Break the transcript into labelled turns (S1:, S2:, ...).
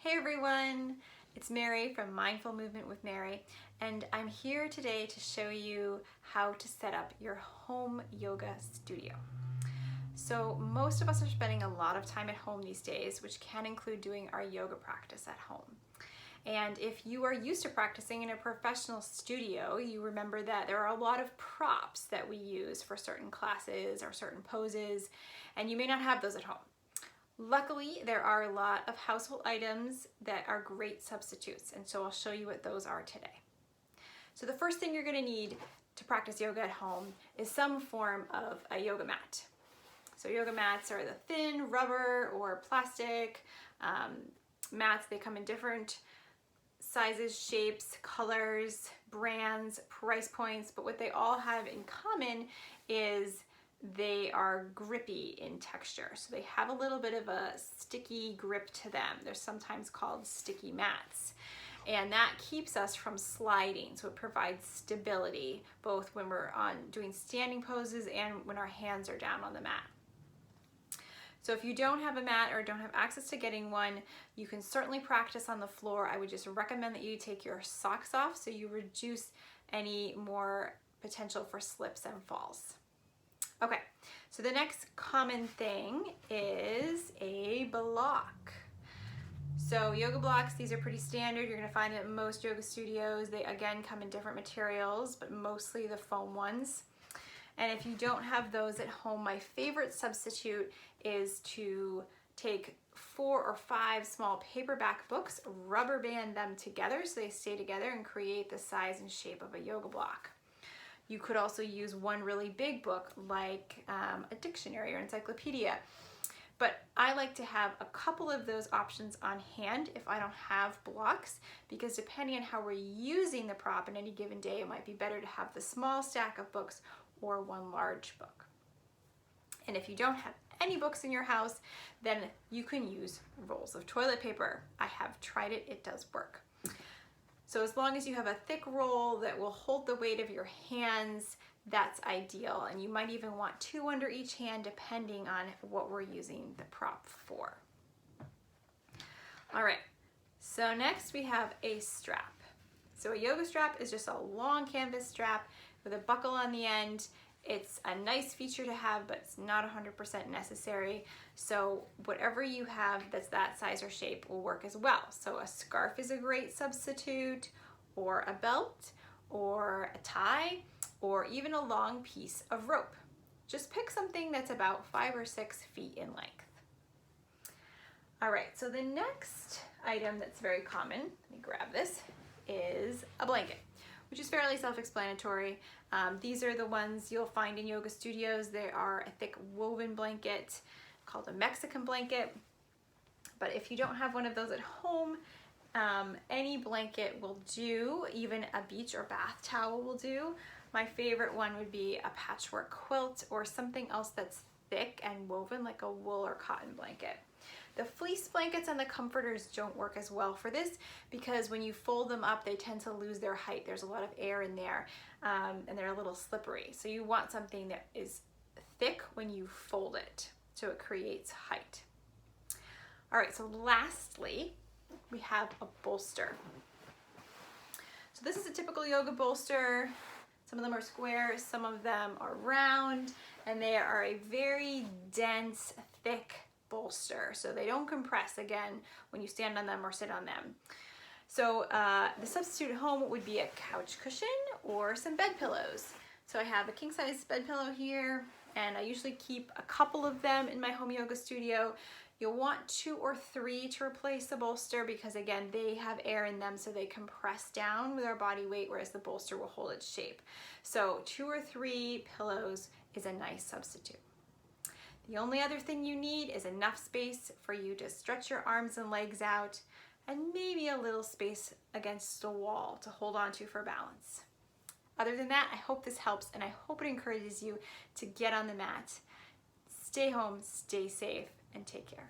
S1: Hey everyone, it's Mary from Mindful Movement with Mary, and I'm here today to show you how to set up your home yoga studio. So most of us are spending a lot of time at home these days, which can include doing our yoga practice at home. And if you are used to practicing in a professional studio, you remember that there are a lot of props that we use for certain classes or certain poses, and you may not have those at home. Luckily, there are a lot of household items that are great substitutes, and so I'll show you what those are today. So the first thing you're going to need to practice yoga at home is some form of a yoga mat. So yoga mats are the thin rubber or plastic mats. They come in different sizes, shapes, colors, brands, price points, but what they all have in common is they are grippy in texture. So they have a little bit of a sticky grip to them. They're sometimes called sticky mats. And that keeps us from sliding. So it provides stability, both when we're doing standing poses and when our hands are down on the mat. So if you don't have a mat or don't have access to getting one, you can certainly practice on the floor. I would just recommend that you take your socks off so you reduce any more potential for slips and falls. Okay, so the next common thing is a block. So yoga blocks, these are pretty standard. You're gonna find them at most yoga studios. They again come in different materials, but mostly the foam ones. And if you don't have those at home, my favorite substitute is to take 4 or 5 small paperback books, rubber band them together so they stay together and create the size and shape of a yoga block. You could also use one really big book like a dictionary or encyclopedia. But I like to have a couple of those options on hand if I don't have blocks, because depending on how we're using the prop in any given day, it might be better to have the small stack of books or one large book. And if you don't have any books in your house, then you can use rolls of toilet paper. I have tried it, it does work. So as long as you have a thick roll that will hold the weight of your hands, that's ideal. And you might even want 2 under each hand depending on what we're using the prop for. All right, so next we have a strap. So a yoga strap is just a long canvas strap with a buckle on the end. It's a nice feature to have, but it's not 100% necessary. So whatever you have that's that size or shape will work as well. So a scarf is a great substitute, or a belt, or a tie, or even a long piece of rope. Just pick something that's about 5 or 6 feet in length. All right, so the next item that's very common, let me grab this, is a blanket, which is fairly self-explanatory. These are the ones you'll find in yoga studios. They are a thick woven blanket called a Mexican blanket. But if you don't have one of those at home, any blanket will do. Even a beach or bath towel will do. My favorite one would be a patchwork quilt or something else that's thick and woven, like a wool or cotton blanket. The fleece blankets and the comforters don't work as well for this because when you fold them up, they tend to lose their height. There's a lot of air in there and they're a little slippery. So you want something that is thick when you fold it so it creates height. All right, so lastly, we have a bolster. So this is a typical yoga bolster. Some of them are square, some of them are round, and they are a very dense, thick bolster, so they don't compress again when you stand on them or sit on them. So the substitute at home would be a couch cushion or some bed pillows. So I have a king size bed pillow here, and I usually keep a couple of them in my home yoga studio. You'll want 2 or 3 to replace the bolster because again, they have air in them so they compress down with our body weight, whereas the bolster will hold its shape. So 2 or 3 pillows is a nice substitute. The only other thing you need is enough space for you to stretch your arms and legs out and maybe a little space against a wall to hold on to for balance. Other than that, I hope this helps and I hope it encourages you to get on the mat. Stay home, stay safe, and take care.